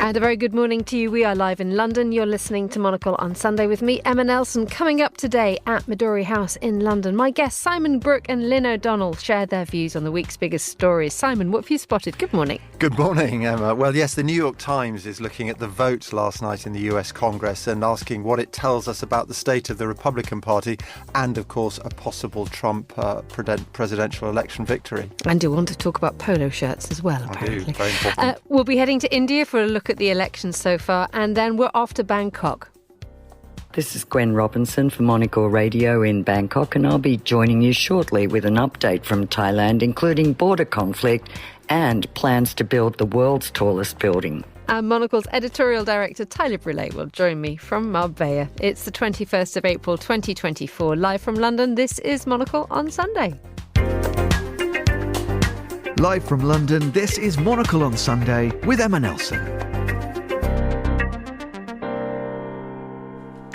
And a very good morning to you. We are live in London. You're listening to Monocle on Sunday with me, Emma Nelson. Coming up today at Midori House in London, my guests Simon, Brooke and Lynne O'Donnell share their views on the week's biggest stories. Simon, what have you spotted? Good morning. Good morning, Emma. Well, yes, the New York Times is looking at the vote last night in the US Congress and asking what it tells us about the state of the Republican Party and, of course, a possible Trump presidential election victory. And you want to talk about polo shirts as well, apparently. I do, very important. We'll be heading to India for a look at the elections so far, and then we're off to Bangkok. This is Gwen Robinson for Monocle Radio in Bangkok, and I'll be joining you shortly with an update from Thailand, including border conflict and plans to build the world's tallest building. And Monocle's editorial director, Brûlé, will join me from Marbella. It's the 21st of April 2024. Live from London, this is Monocle on Sunday. Live from London, this is Monocle on Sunday with Emma Nelson.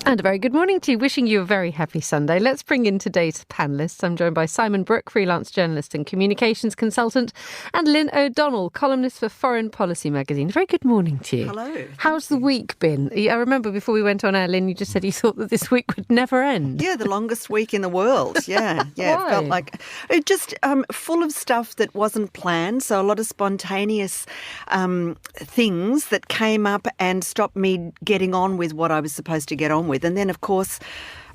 And a very good morning to you. Wishing you a very happy Sunday. Let's bring in today's panellists. I'm joined by Simon Brooke, freelance journalist and communications consultant, and Lynne O'Donnell, columnist for Foreign Policy magazine. Very good morning to you. Hello. How's the week been? I remember before we went on air, Lynne, you just said you thought that this week would never end. Yeah, the longest week in the world. Yeah. Why? It felt like it just full of stuff that wasn't planned. So a lot of spontaneous things that came up and stopped me getting on with what I was supposed to get on with. And then, of course,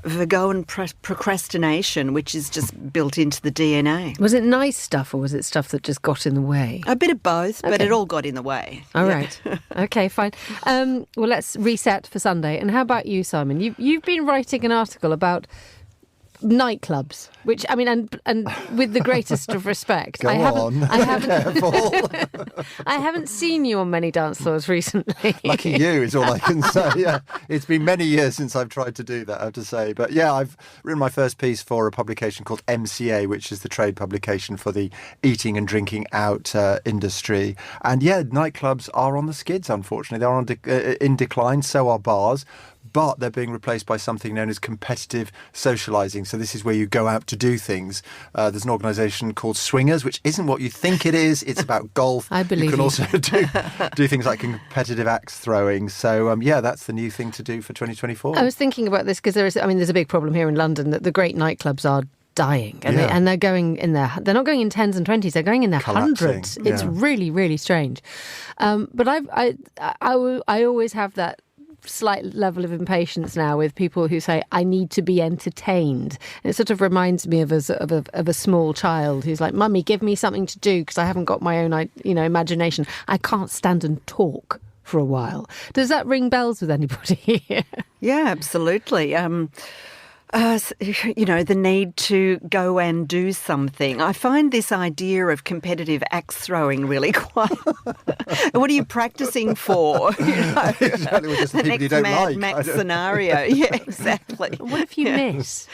vergo and procrastination, which is just built into the DNA. Was it nice stuff or was it stuff that just got in the way? A bit of both, but Okay. it all got in the way. All right. Okay, fine. Well, let's reset for Sunday. And how about you, Simon? You've been writing an article about nightclubs, which, I mean, and with the greatest of respect, Go on. I haven't Careful. I haven't seen you on many dance floors recently. Lucky you is all I can say. Yeah, it's been many years since I've tried to do that, I have to say. But yeah, I've written my first piece for a publication called MCA, which is the trade publication for the eating and drinking out industry. And yeah, nightclubs are on the skids, unfortunately. They're on in decline, so are bars. But they're being replaced by something known as competitive socialising. So this is where you go out to do things. There's an organisation called Swingers, which isn't what you think it is. It's about golf. I believe you can you. also do things like competitive axe throwing. So yeah, that's the new thing to do for 2024. I was thinking about this because there's a big problem here in London that the great nightclubs are dying, and they're going in there. They're not going in 10s and 20s. They're going in their hundreds. Collapsing, It's yeah. really, really strange. But I always have that slight level of impatience now with people who say, I need to be entertained. And it sort of reminds me of a small child who's like, Mummy, give me something to do because I haven't got my own imagination. I can't stand and talk for a while. Does that ring bells with anybody here? Yeah, absolutely. The need to go and do something. I find this idea of competitive axe throwing really quite... What are you practicing for? Exactly, just the people next you don't Mad like. Max scenario. Yeah, exactly. What if you miss?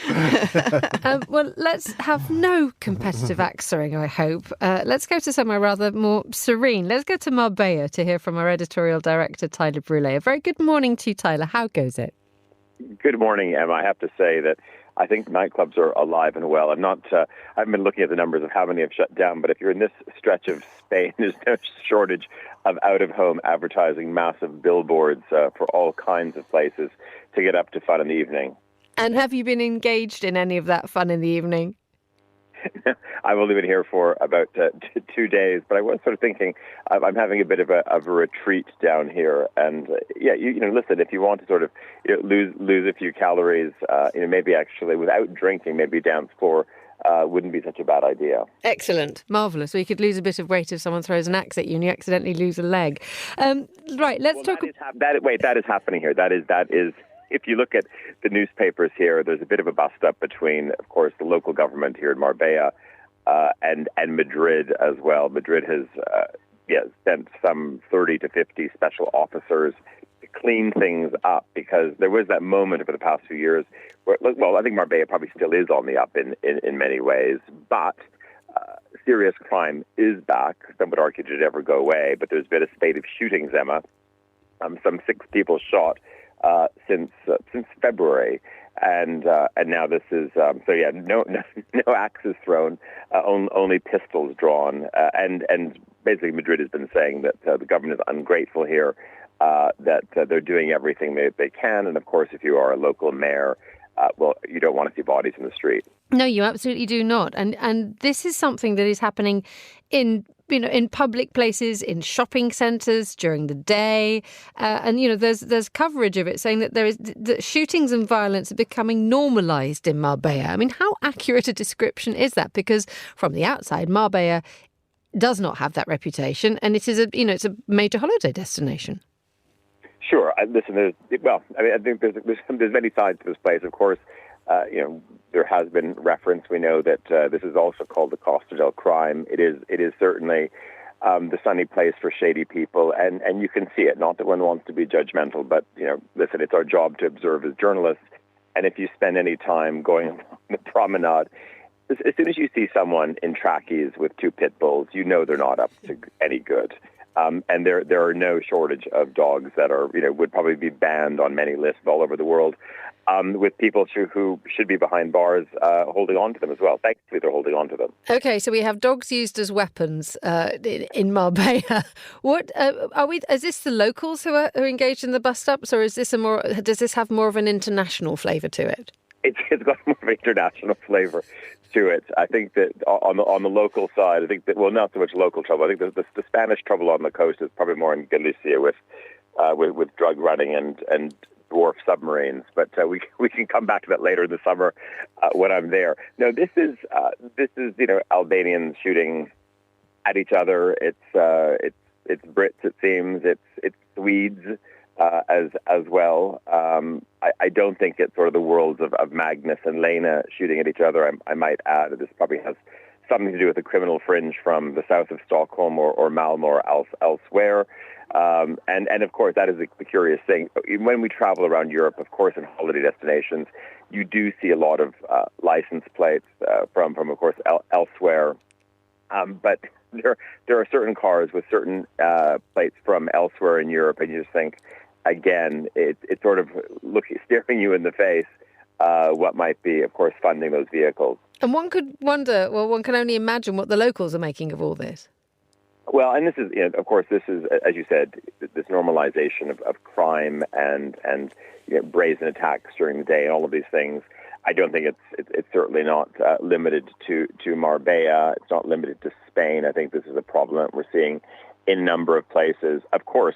Well, let's have no competitive axe throwing, I hope. Let's go to somewhere rather more serene. Let's go to Marbella to hear from our editorial director, Brûlé. A very good morning to you, Tyler. How goes it? Good morning, Emma. I have to say that I think nightclubs are alive and well. I haven't been looking at the numbers of how many have shut down, but if you're in this stretch of Spain, there's no shortage of out-of-home advertising, massive billboards for all kinds of places to get up to fun in the evening. And have you been engaged in any of that fun in the evening? I've only been here for about 2 days, but I was sort of thinking I'm having a bit of a retreat down here. And listen, if you want to sort of lose a few calories, maybe actually without drinking, maybe dance floor wouldn't be such a bad idea. Excellent. Marvellous. So you could lose a bit of weight if someone throws an axe at you and you accidentally lose a leg. Right, let's talk... That is happening here. That is. If you look at the newspapers here, there's a bit of a bust-up between, of course, the local government here in Marbella and Madrid as well. Madrid has sent some 30 to 50 special officers to clean things up because there was that moment over the past few years where, well, I think Marbella probably still is on the up in many ways, but serious crime is back. Some would argue did it ever go away, but there's been a spate of shootings, Emma. Some 6 people shot since February, and now this is no axes thrown, only pistols drawn, and basically Madrid has been saying that the government is ungrateful here, that they're doing everything they can. And of course, if you are a local mayor, you don't want to see bodies in the street. No, you absolutely do not. And this is something that is happening in public places, in shopping centres during the day. And there's coverage of it saying that that shootings and violence are becoming normalised in Marbella. I mean, how accurate a description is that? Because from the outside, Marbella does not have that reputation, and it is it's a major holiday destination. Sure. I think there's many sides to this place. Of course, there has been reference. We know that this is also called the Costa del Crime. It is certainly the sunny place for shady people, and you can see it. Not that one wants to be judgmental, but listen, it's our job to observe as journalists. And if you spend any time going on the promenade, as soon as you see someone in trackies with two pit bulls, they're not up to any good. And there are no shortage of dogs that are, would probably be banned on many lists all over the world, with people who should be behind bars holding on to them as well. Thankfully, they're holding on to them. Okay, so we have dogs used as weapons in Marbella. What is this the locals who are engaged in the bust-ups, or is this does this have more of an international flavour to it? It's got more of an international flavour to it. I think that on the local side, I think that, well, not so much local trouble. I think the Spanish trouble on the coast is probably more in Galicia with drug running and dwarf submarines. But we can come back to that later in the summer when I'm there. No, this is Albanians shooting at each other. It's Brits, it seems. It's Swedes. As well. I don't think it's sort of the worlds of Magnus and Lena shooting at each other. I might add that this probably has something to do with the criminal fringe from the south of Stockholm or Malmö or elsewhere. And of course, that is the curious thing. When we travel around Europe, of course, in holiday destinations, you do see a lot of license plates from of course, elsewhere. But there are certain cars with certain plates from elsewhere in Europe, and you just think, again, it's sort of staring you in the face what might be, of course, funding those vehicles. And one could wonder, one can only imagine what the locals are making of all this. Well, and this is, of course, this is, as you said, this normalization of crime and brazen attacks during the day and all of these things. I don't think it's certainly not limited to Marbella. It's not limited to Spain. I think this is a problem that we're seeing in a number of places. Of course,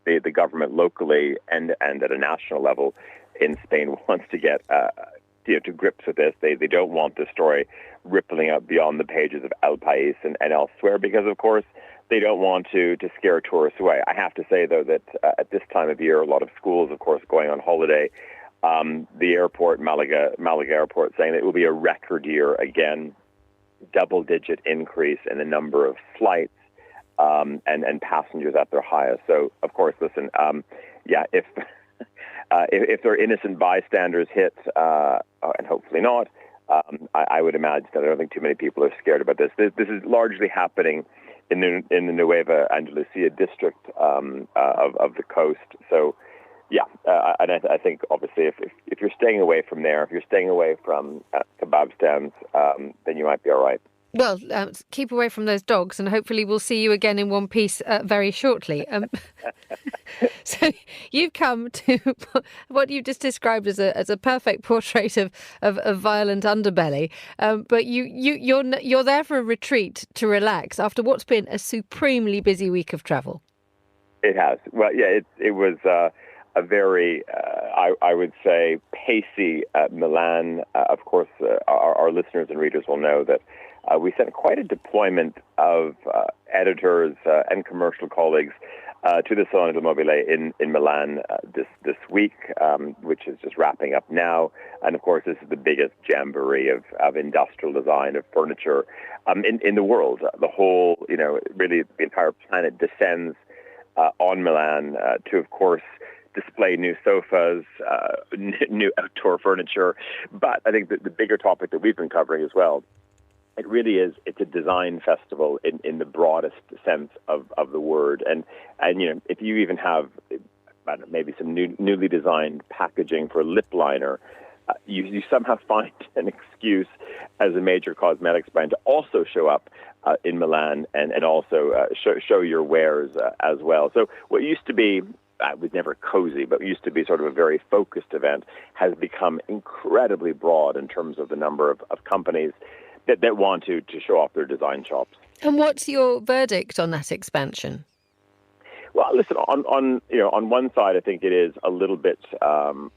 the government locally and at a national level in Spain wants to get to grips with this. They don't want this story rippling out beyond the pages of El País and elsewhere because, of course, they don't want to scare tourists away. I have to say, though, that at this time of year, a lot of schools, of course, going on holiday. The airport, Malaga Airport, saying that it will be a record year again, double-digit increase in the number of flights and passengers at their highest. So, of course, listen, if there are innocent bystanders hit, and hopefully not, I would imagine that I don't think too many people are scared about this. This is largely happening in the Nueva Andalusia district of the coast. So. Yeah, and I think obviously if you're staying away from there, if you're staying away from kebab stands, then you might be all right. Well, keep away from those dogs, and hopefully we'll see you again in one piece very shortly. So you've come to what you've just described as a perfect portrait of violent underbelly, but you're there for a retreat to relax after what's been a supremely busy week of travel. It has. Well, yeah, it was. A very, I would say, pacey Milan. Of course, our listeners and readers will know that we sent quite a deployment of editors and commercial colleagues to the Salone del Mobile in Milan this week, which is just wrapping up now. And of course, this is the biggest jamboree of industrial design of furniture in the world. The whole, really the entire planet descends on Milan to, of course, display new sofas, new outdoor furniture. But I think the bigger topic that we've been covering as well, it really is, it's a design festival in the broadest sense of the word. And if you even have maybe some newly designed packaging for lip liner, you somehow find an excuse as a major cosmetics brand to also show up in Milan and also show your wares as well. So what used to be was never cozy, but used to be sort of a very focused event, has become incredibly broad in terms of the number of companies that want to show off their design chops. And what's your verdict on that expansion? Well, listen, on one side, I think it is a little bit of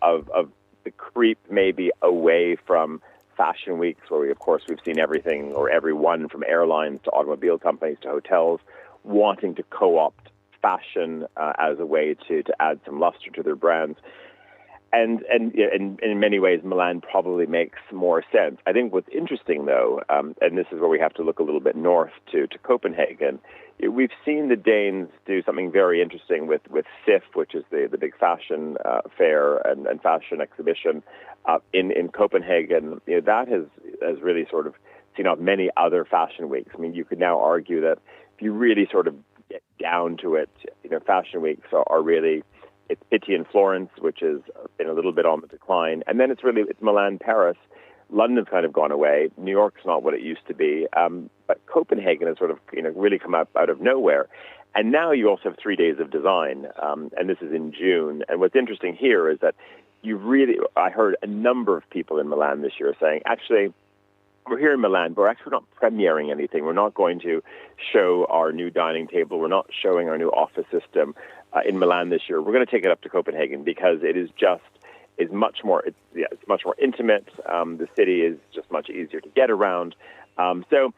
the creep maybe away from fashion weeks, where we've seen everything or everyone from airlines to automobile companies to hotels wanting to co-opt fashion as a way to add some luster to their brands. And in many ways, Milan probably makes more sense. I think what's interesting, though, and this is where we have to look a little bit north to Copenhagen, we've seen the Danes do something very interesting with SIF, which is the big fashion fair and fashion exhibition in Copenhagen. That has really sort of seen off many other fashion weeks. I mean, you could now argue that if you really sort of get down to it, fashion weeks are really... It's Pitti in Florence, which has been a little bit on the decline. And then it's Milan, Paris. London's kind of gone away. New York's not what it used to be. But Copenhagen has sort of, really come out of nowhere. And now you also have 3 days of design. And this is in June. And what's interesting here is that I heard a number of people in Milan this year saying, actually, we're here in Milan, but we're actually not premiering anything. We're not going to show our new dining table. We're not showing our new office system in Milan this year. We're going to take it up to Copenhagen because it is much more intimate. The city is just much easier to get around. So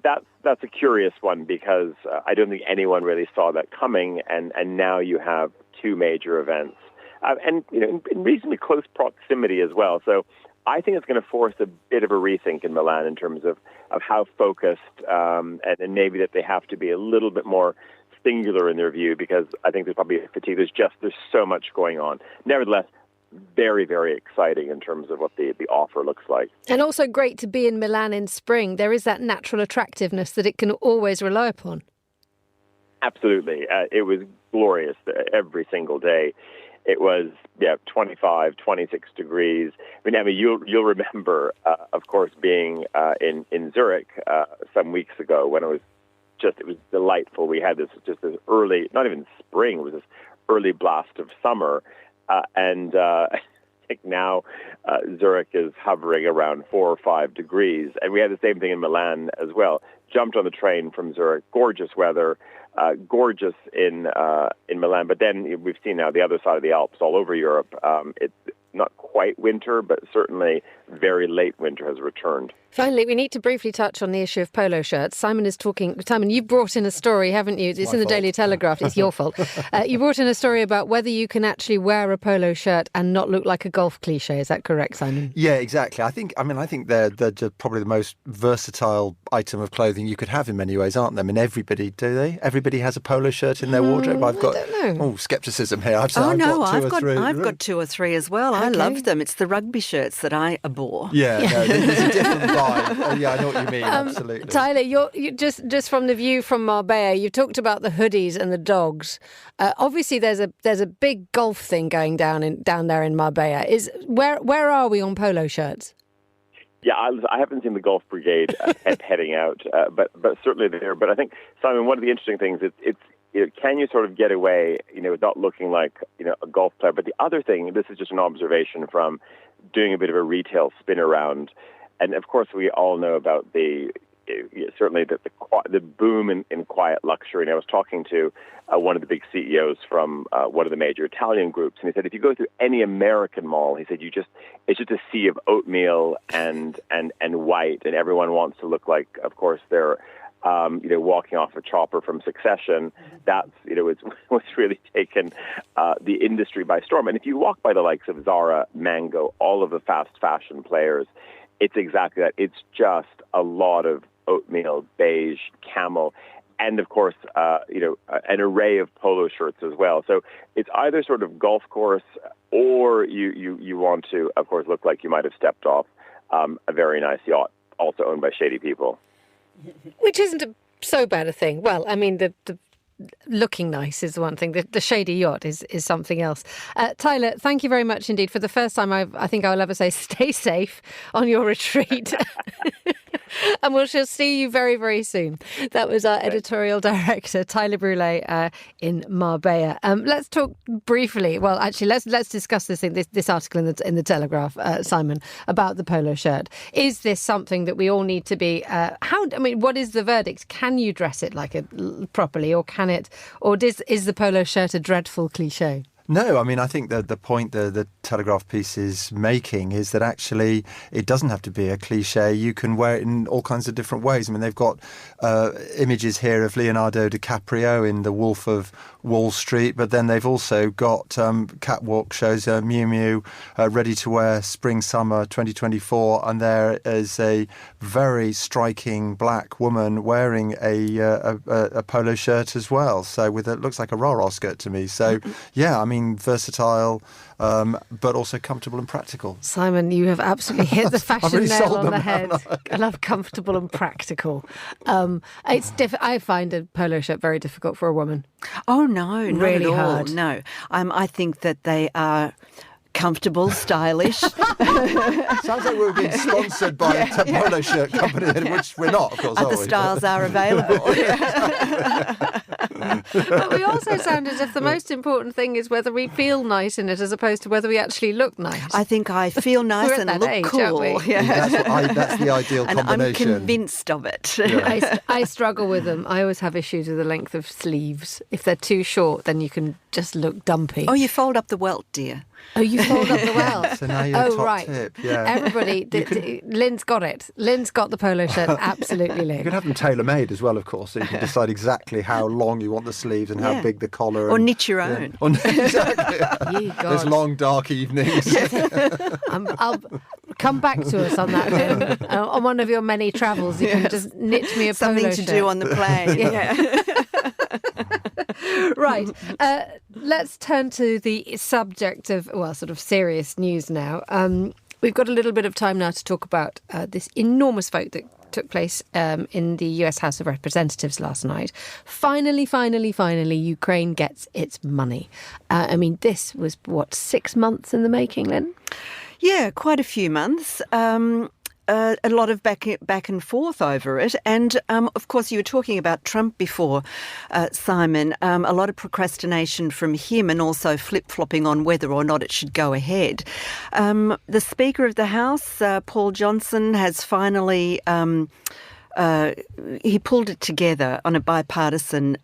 that's a curious one because I don't think anyone really saw that coming. And now you have two major events and in reasonably close proximity as well. So I think it's going to force a bit of a rethink in Milan in terms of how focused and maybe that they have to be a little bit more singular in their view, because I think there's probably a fatigue. There's so much going on. Nevertheless, very, very exciting in terms of what the offer looks like. And also great to be in Milan in spring. There is that natural attractiveness that it can always rely upon. Absolutely. It was glorious every single day. It was 25, 26 degrees. I mean, Emma, you'll remember, of course, being in Zurich some weeks ago when it was delightful. We had this early, not even spring, it was this early blast of summer. And I think now Zurich is hovering around 4 or 5 degrees. And we had the same thing in Milan as well. Jumped on the train from Zurich, gorgeous weather, gorgeous in Milan. But then we've seen now the other side of the Alps all over Europe. It's not quite winter, but certainly very late winter has returned. Finally, we need to briefly touch on the issue of polo shirts. Simon, you've brought in a story, haven't you? It's in the Daily Telegraph. It's your fault. You brought in a story about whether you can actually wear a polo shirt and not look like a golf cliche. Is that correct, Simon? Yeah, exactly. I think they're probably the most versatile item of clothing you could have in many ways, aren't they? I mean, everybody, do they? Everybody has a polo shirt in their wardrobe. I've got scepticism here. I've got 2 or 3 as well. Okay. I love them. It's the rugby shirts that I abhor. Yeah, no, there's a different vibe. Yeah, I know what you mean. Absolutely. Tyler, you just from the view from Marbella, you talked about the hoodies and the dogs. Obviously, there's a big golf thing going down there in Marbella. Where are we on polo shirts? Yeah, I haven't seen the golf brigade heading out, but certainly there. But I think, Simon, one of the interesting things it's can you sort of get away, without looking like a golf player? But the other thing, this is just an observation from doing a bit of a retail spin around. And of course, we all know about certainly the boom in quiet luxury. And I was talking to one of the big CEOs from one of the major Italian groups, and he said if you go through any American mall, he said it's just a sea of oatmeal and white, and everyone wants to look like, of course, they're walking off a chopper from Succession. That's what's really taken the industry by storm. And if you walk by the likes of Zara, Mango, all of the fast fashion players, it's exactly that. It's just a lot of oatmeal, beige, camel, and of course, an array of polo shirts as well. So it's either sort of golf course, or you want to, of course, look like you might have stepped off a very nice yacht, also owned by shady people. Which isn't so bad a thing. Well, I mean, the looking nice is the one thing. The shady yacht is something else. Tyler, thank you very much indeed. For the first time, I think I will ever say stay safe on your retreat. And we shall see you very, very soon. That was our editorial director, Tyler Brûlé, in Marbella. Let's talk briefly. Well, actually, let's discuss this article in the Telegraph, Simon, about the polo shirt. Is this something that we all need to be? What is the verdict? Can you dress it like properly, or can it? Or is the polo shirt a dreadful cliche? No, I mean, I think that the point the Telegraph piece is making is that actually it doesn't have to be a cliche. You can wear it in all kinds of different ways. I mean, they've got images here of Leonardo DiCaprio in The Wolf of Wall Street, but then they've also got catwalk shows, Miu Miu, ready to wear spring-summer 2024, and there is a very striking black woman wearing a polo shirt as well. So it looks like a rah-rah skirt to me. So, yeah, I mean, versatile, but also comfortable and practical. Simon, you have absolutely hit the fashion really nail on them, the head. I love comfortable and practical. I find a polo shirt very difficult for a woman. Oh, no, not really at all. hard. No, I think that they are comfortable, stylish. Sounds like we're being sponsored by a polo shirt company, which we're not, of course. Other styles are available. But we also sound as if the most important thing is whether we feel nice in it as opposed to whether we actually look nice. I think I feel nice We're at and that look age, cool. aren't we? Yeah. That's the ideal and combination. I'm convinced of it. Yeah. I struggle with them. I always have issues with the length of sleeves. If they're too short, then you can just look dumpy. Oh, you fold up the welt, dear. Oh, you fold up the welt. So now you're top tip. Yeah. Everybody, Lynn's got it. Lynn's got the polo shirt. Absolutely, Lynn. You can have them tailor-made as well, of course, so you can decide exactly how long you want the sleeves and how big the collar. Or knit your own. Exactly. Those long, dark evenings. I'll come back to us on that, Lynn. On one of your many travels, you can just knit me a Something polo to shirt. do on the plane. Yeah. Right. Let's turn to the subject of, sort of serious news now. We've got a little bit of time now to talk about this enormous vote that took place in the US House of Representatives last night. Finally, Ukraine gets its money. This was, 6 months in the making, Lynn? Yeah, quite a few months. A lot of back and forth over it. And, of course, you were talking about Trump before, Simon. A lot of procrastination from him and also flip-flopping on whether or not it should go ahead. The Speaker of the House, Paul Johnson, has finally... he pulled it together on a bipartisan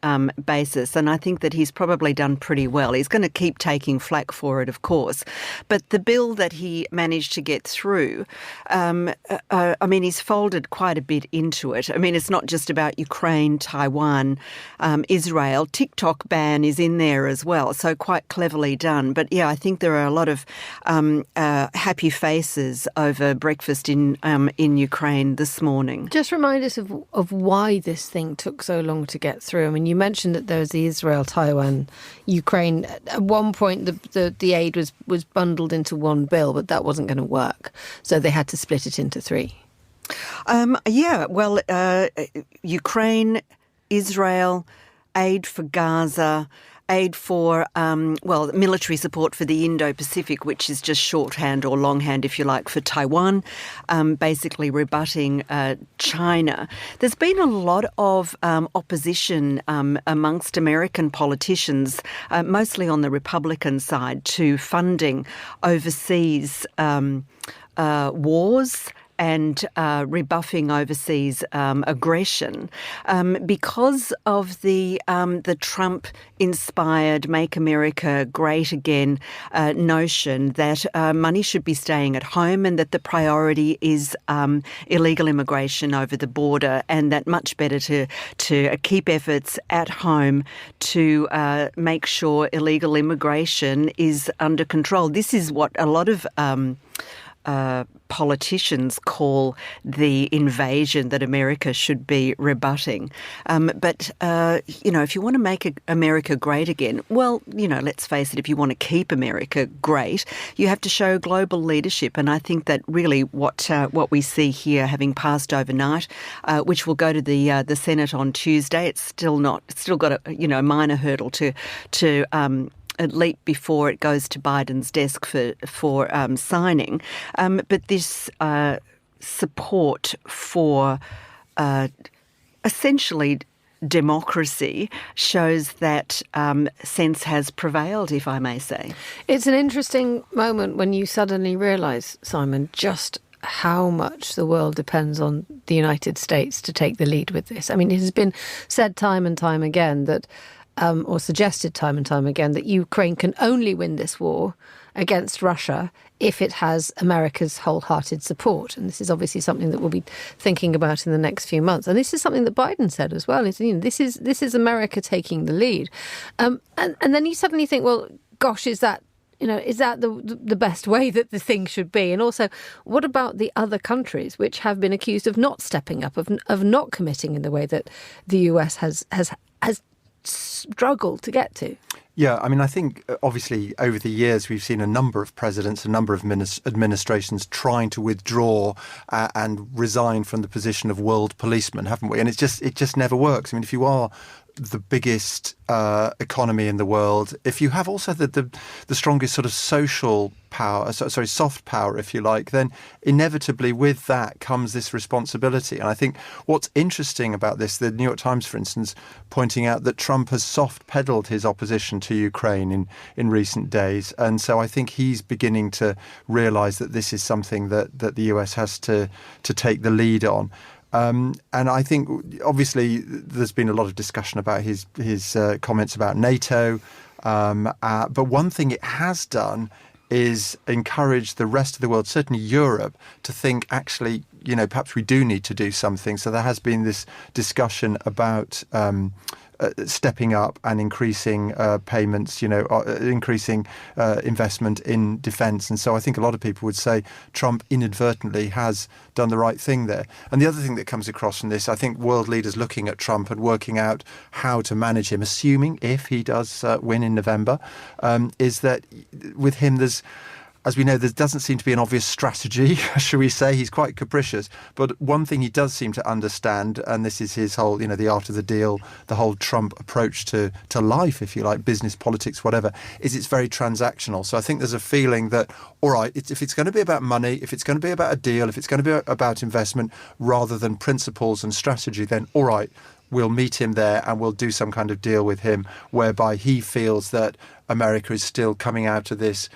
basis, and I think that he's probably done pretty well. He's going to keep taking flack for it, of course. But the bill that he managed to get through, he's folded quite a bit into it. It's not just about Ukraine, Taiwan, Israel. TikTok ban is in there as well, so quite cleverly done. But, yeah, I think there are a lot of happy faces over breakfast in Ukraine this morning. Just remind us of why this thing took so long to get through. You mentioned that there was the Israel, Taiwan, Ukraine. At one point, the aid was bundled into one bill, but that wasn't going to work. So they had to split it into three. Ukraine, Israel, aid for Gaza, aid for, military support for the Indo-Pacific, which is just shorthand or longhand, if you like, for Taiwan, basically rebutting China. There's been a lot of opposition amongst American politicians, mostly on the Republican side, to funding overseas wars and rebuffing overseas aggression because of the Trump-inspired Make America Great Again notion that money should be staying at home and that the priority is illegal immigration over the border, and that much better to keep efforts at home to make sure illegal immigration is under control. This is what a lot of politicians call the invasion that America should be rebutting. But if you want to make America great again, well, let's face it, if you want to keep America great, you have to show global leadership. And I think that really what we see here, having passed overnight, which will go to the Senate on Tuesday, it's still got a minor hurdle to leap before it goes to Biden's desk for signing. But this support for essentially democracy shows that sense has prevailed, if I may say. It's an interesting moment when you suddenly realise, Simon, just how much the world depends on the United States to take the lead with this. I mean, it has been said time and time again that or suggested time and time again that Ukraine can only win this war against Russia if it has America's wholehearted support. And this is obviously something that we'll be thinking about in the next few months. And this is something that Biden said as well. This is America taking the lead. And then you suddenly think, well, gosh, is that the best way that the thing should be? And also, what about the other countries which have been accused of not stepping up, of not committing in the way that the US has struggled to get to? Yeah, I mean, I think obviously over the years we've seen a number of presidents, a number of administrations trying to withdraw and resign from the position of world policeman, haven't we? And it just never works. I mean, if you are the biggest economy in the world, if you have also the strongest sort of social power, soft power, if you like, then inevitably with that comes this responsibility. And I think what's interesting about this, the New York Times, for instance, pointing out that Trump has soft-pedaled his opposition to Ukraine in recent days. And so I think he's beginning to realise that this is something that the US has to take the lead on. And I think, obviously, there's been a lot of discussion about his comments about NATO. But one thing it has done is encourage the rest of the world, certainly Europe, to think, actually, perhaps we do need to do something. So there has been this discussion about stepping up and increasing payments, increasing investment in defence. And so I think a lot of people would say Trump inadvertently has done the right thing there. And the other thing that comes across from this, I think world leaders looking at Trump and working out how to manage him, assuming if he does win in November, is that with him as we know, there doesn't seem to be an obvious strategy, shall we say. He's quite capricious. But one thing he does seem to understand, and this is his whole, the art of the deal, the whole Trump approach to life, if you like, business, politics, whatever, is it's very transactional. So I think there's a feeling that, all right, if it's going to be about money, if it's going to be about a deal, if it's going to be about investment, rather than principles and strategy, then all right, we'll meet him there and we'll do some kind of deal with him whereby he feels that America is still coming out of this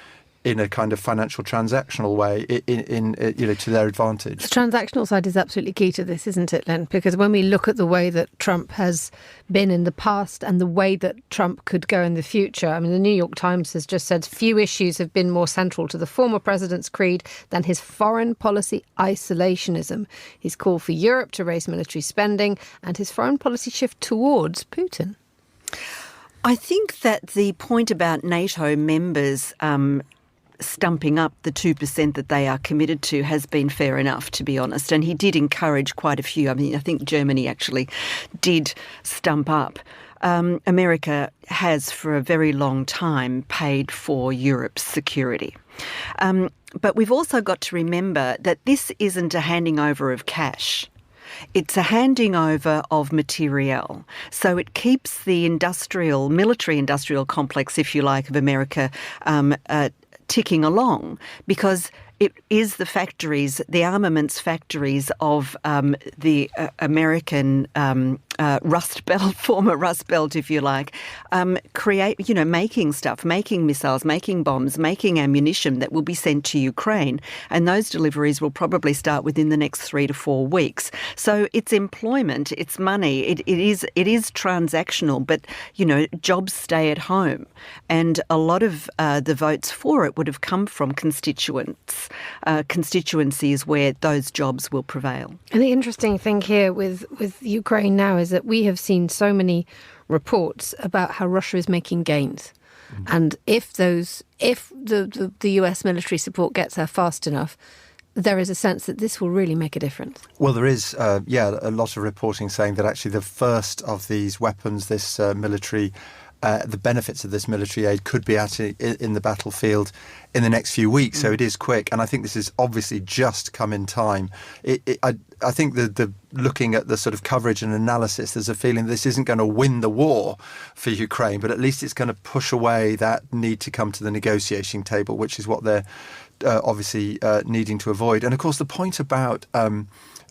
in a kind of financial transactional way, in to their advantage. The transactional side is absolutely key to this, isn't it, Len? Because when we look at the way that Trump has been in the past and the way that Trump could go in the future, I mean, the New York Times has just said few issues have been more central to the former president's creed than his foreign policy isolationism, his call for Europe to raise military spending, and his foreign policy shift towards Putin. I think that the point about NATO members stumping up the 2% that they are committed to has been fair enough, to be honest. And he did encourage quite a few. I mean, I think Germany actually did stump up. America has for a very long time paid for Europe's security. But we've also got to remember that this isn't a handing over of cash. It's a handing over of materiel. So it keeps the military industrial complex, if you like, of America ticking along, because it is the factories, the armaments factories of the American Rust Belt, former Rust Belt, if you like, making stuff, making missiles, making bombs, making ammunition that will be sent to Ukraine. And those deliveries will probably start within the next 3 to 4 weeks. So it's employment, it's money, it is transactional, but, jobs stay at home. And a lot of the votes for it would have come from constituencies where those jobs will prevail. And the interesting thing here with Ukraine now is that we have seen so many reports about how Russia is making gains. And if the US military support gets there fast enough, there is a sense that this will really make a difference. Well, there is, a lot of reporting saying that actually the first of these weapons, this military, the benefits of this military aid could be in the battlefield in the next few weeks. So it is quick. And I think this is obviously just come in time. I think the looking at the sort of coverage and analysis, there's a feeling this isn't going to win the war for Ukraine, but at least it's going to push away that need to come to the negotiating table, which is what they're obviously needing to avoid. And of course, the point about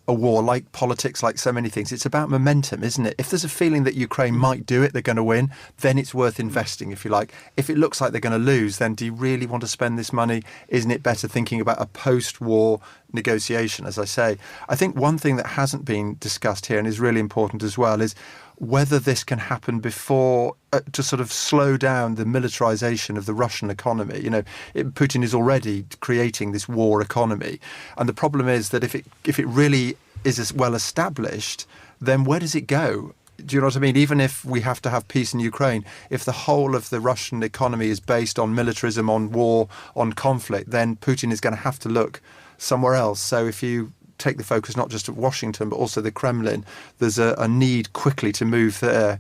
a war, like politics, like so many things, it's about momentum, isn't it? If there's a feeling that Ukraine might do it, they're going to win, then it's worth investing, if you like. If it looks like they're going to lose, then do you really want to spend this money? Isn't it better thinking about a post-war negotiation, as I say? I think one thing that hasn't been discussed here and is really important as well is whether this can happen before to sort of slow down the militarization of the Russian economy. You know, Putin is already creating this war economy. And the problem is that if it really is as well established, then where does it go? Do you know what I mean? Even if we have to have peace in Ukraine, if the whole of the Russian economy is based on militarism, on war, on conflict, then Putin is going to have to look somewhere else. So if you take the focus not just of Washington but also the Kremlin, there's a need quickly to move there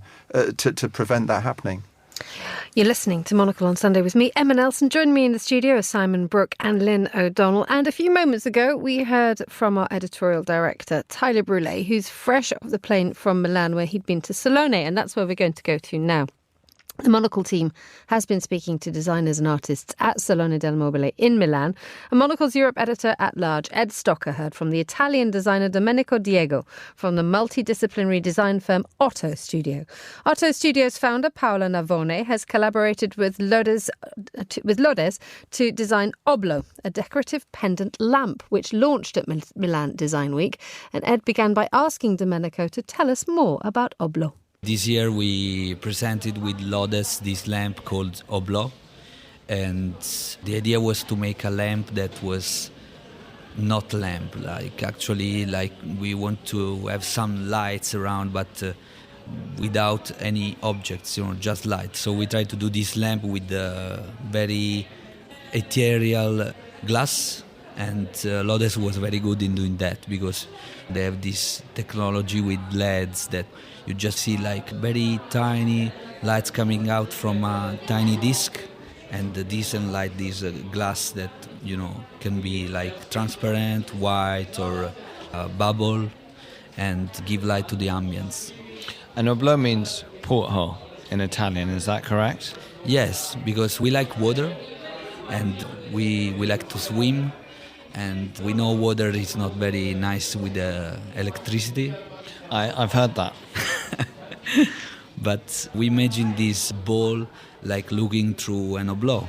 to prevent that happening. You're listening to Monocle on Sunday with me, Emma Nelson. Joining me in the studio are Simon Brooke and Lynne O'Donnell. And a few moments ago, we heard from our editorial director, Tyler Brûlé, who's fresh off the plane from Milan, where he'd been to Salone, and that's where we're going to go to now. The Monocle team has been speaking to designers and artists at Salone del Mobile in Milan. And Monocle's Europe editor-at-large, Ed Stocker, heard from the Italian designer Domenico Diego from the multidisciplinary design firm Otto Studio. Otto Studio's founder, Paola Navone, has collaborated with Lodes to design Oblo, a decorative pendant lamp, which launched at Milan Design Week. And Ed began by asking Domenico to tell us more about Oblo. This year we presented with Lodes this lamp called Oblo, and the idea was to make a lamp that was not lamp, like we want to have some lights around, but without any objects, just light. So we tried to do this lamp with a very ethereal glass, and Lodes was very good in doing that because they have this technology with LEDs that you just see like very tiny lights coming out from a tiny disc, and the decent light, this glass that can be like transparent, white, or bubble, and give light to the ambience. And Oblo means porthole in Italian, is that correct? Yes, because we like water, and we like to swim, and we know water is not very nice with electricity. I've heard that. But we imagine this ball like looking through an oblong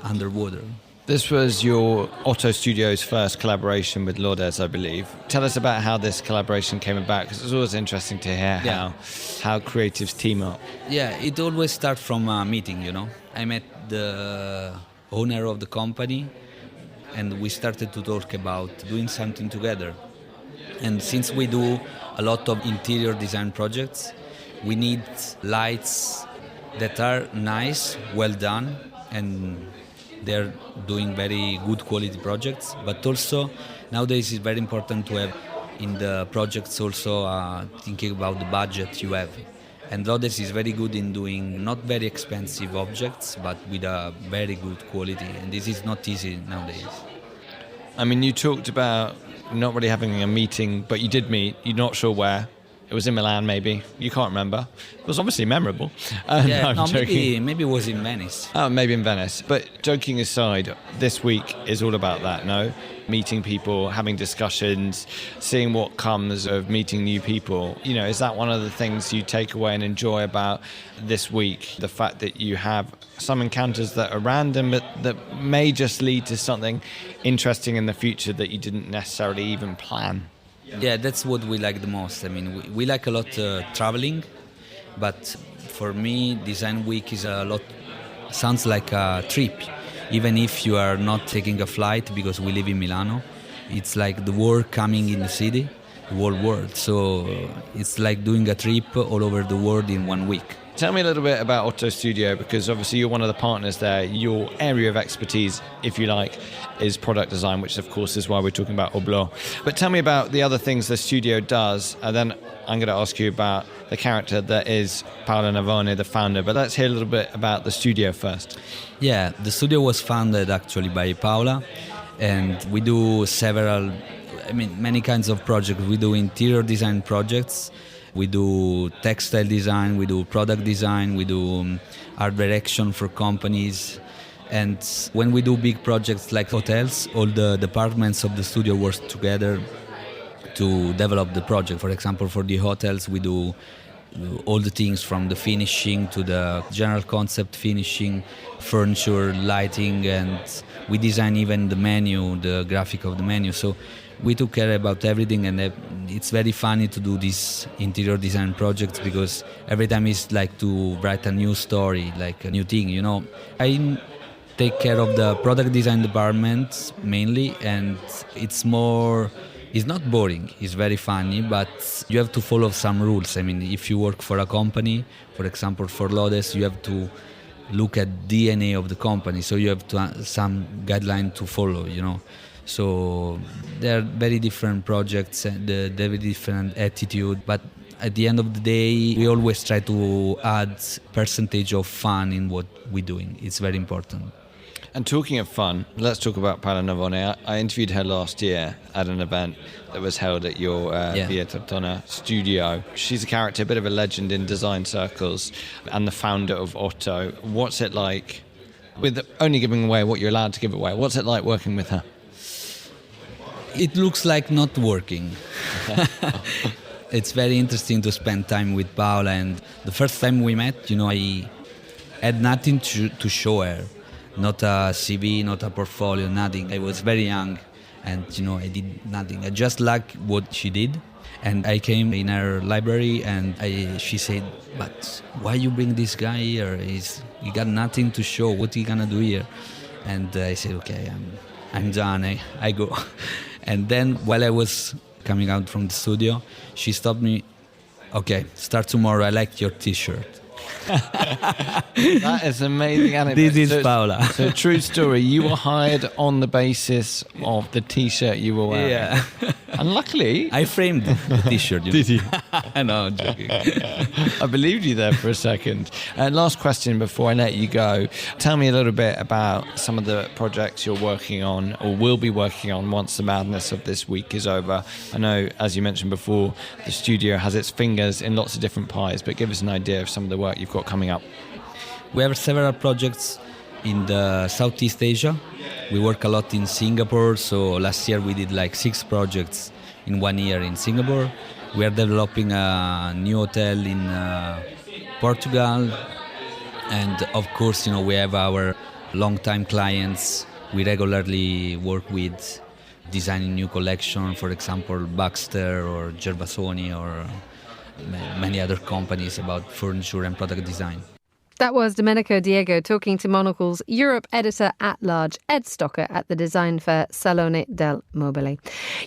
underwater. This was your Otto Studio's first collaboration with Lodes, I believe. Tell us about how this collaboration came about, because it's always interesting to hear how creatives team up. Yeah, it always starts from a meeting, I met the owner of the company, and we started to talk about doing something together. And since we do a lot of interior design projects, we need lights that are nice, well done, and they're doing very good quality projects. But also, nowadays it's very important to have in the projects also thinking about the budget you have. And Lodes is very good in doing not very expensive objects, but with a very good quality. And this is not easy nowadays. I mean, you talked about not really having a meeting, but you did meet. You're not sure where. It was in Milan, maybe. You can't remember. It was obviously memorable. Maybe it was in Venice. Oh, maybe in Venice. But joking aside, this week is all about that, no? Meeting people, having discussions, seeing what comes of meeting new people. Is that one of the things you take away and enjoy about this week? The fact that you have some encounters that are random, but that may just lead to something interesting in the future that you didn't necessarily even plan. Yeah, that's what we like the most. I mean, we like a lot traveling, but for me, Design Week is sounds like a trip. Even if you are not taking a flight, because we live in Milano, it's like the work coming in the city, whole world. So it's like doing a trip all over the world in 1 week. Tell me a little bit about Otto Studio, because obviously you're one of the partners there. Your area of expertise, if you like, is product design, which of course is why we're talking about Oblò. But tell me about the other things the studio does, and then I'm going to ask you about the character that is Paola Navone, the founder. But let's hear a little bit about the studio first. Yeah, the studio was founded actually by Paola, and we do many kinds of projects. We do interior design projects, we do textile design, we do product design, we do art direction for companies. And when we do big projects like hotels, all the departments of the studio work together to develop the project. For example, for the hotels, we do all the things from the finishing to the general concept finishing, furniture, lighting, and we design even the menu, the graphic of the menu. So we took care about everything, and it's very funny to do these interior design projects because every time it's like to write a new story, like a new thing, you know. I take care of the product design department mainly, and it's not boring, it's very funny, but you have to follow some rules. I mean, if you work for a company, for example, for Lodes, you have to look at DNA of the company, so you have to some guideline to follow, you know. So there are very different projects and very different attitude, but at the end of the day, we always try to add percentage of fun in what we're doing. It's very important. And talking of fun, let's talk about Paola Navone. I interviewed her last year at an event that was held at your Via Tortona studio. She's a character, a bit of a legend in design circles, and the founder of Otto. What's it like, with only giving away what you're allowed to give away, what's it like working with her? It looks like not working. It's very interesting to spend time with Paola, and the first time we met, you know, I had nothing to show her. Not a CV, not a portfolio, nothing. I was very young and, you know, I did nothing. I just liked what she did. And I came in her library and she said, but why you bring this guy here? He got nothing to show. What he gonna do here? And I said, okay, I'm done. I go. And then while I was coming out from the studio, she stopped me. Okay, start tomorrow. I like your T-shirt. That is amazing anecdote. This is Paola. So true story. You were hired on the basis of the T-shirt you were wearing. Yeah. And luckily, I framed the T-shirt. Did you? No, I'm joking. I believed you there for a second. Last question before I let you go. Tell me a little bit about some of the projects you're working on or will be working on once the madness of this week is over. I know, as you mentioned before, the studio has its fingers in lots of different pies, but give us an idea of some of the work you've got coming up. We have several projects in the Southeast Asia. We work a lot in Singapore, so last year we did like 6 projects in 1 year in Singapore. We are developing a new hotel in Portugal, and of course, you know, we have our long-time clients we regularly work with, designing new collection, for example, Baxter or Gervasoni or many other companies about furniture and product design. That was Domenico Diego talking to Monocle's Europe editor-at-large, Ed Stocker, at the design fair Salone del Mobile.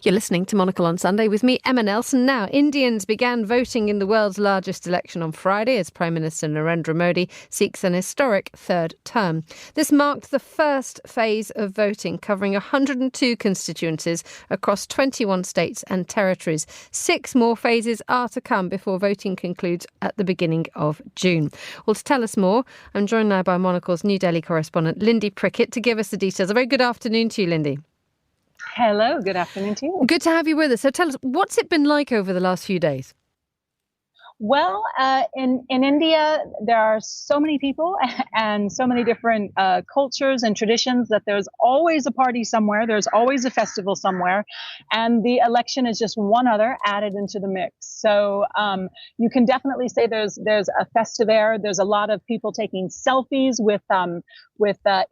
You're listening to Monocle on Sunday with me, Emma Nelson. Now, Indians began voting in the world's largest election on Friday as Prime Minister Narendra Modi seeks an historic third term. This marked the first phase of voting, covering 102 constituencies across 21 states and territories. 6 more phases are to come before voting concludes at the beginning of June. Well, to tell us more, I'm joined now by Monocle's New Delhi correspondent Lyndee Prickitt to give us the details. A very good afternoon to you, Lyndee. Hello, good afternoon to you. Good to have you with us. So tell us, what's it been like over the last few days? Well, in India, there are so many people and so many different cultures and traditions that there's always a party somewhere. There's always a festival somewhere. And the election is just one other added into the mix. So you can definitely say there's a festive air. There's a lot of people taking selfies with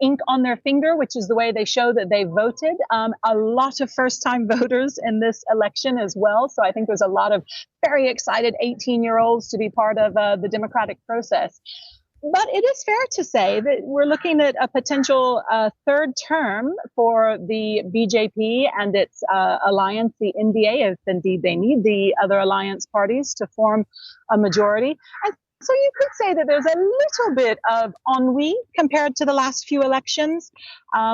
ink on their finger, which is the way they show that they voted. A lot of first-time voters in this election as well. So I think there's a lot of very excited 18-year-olds to be part of the democratic process. But it is fair to say that we're looking at a potential third term for the BJP and its alliance, the NDA, if indeed they need the other alliance parties to form a majority. And so you could say that there's a little bit of ennui compared to the last few elections,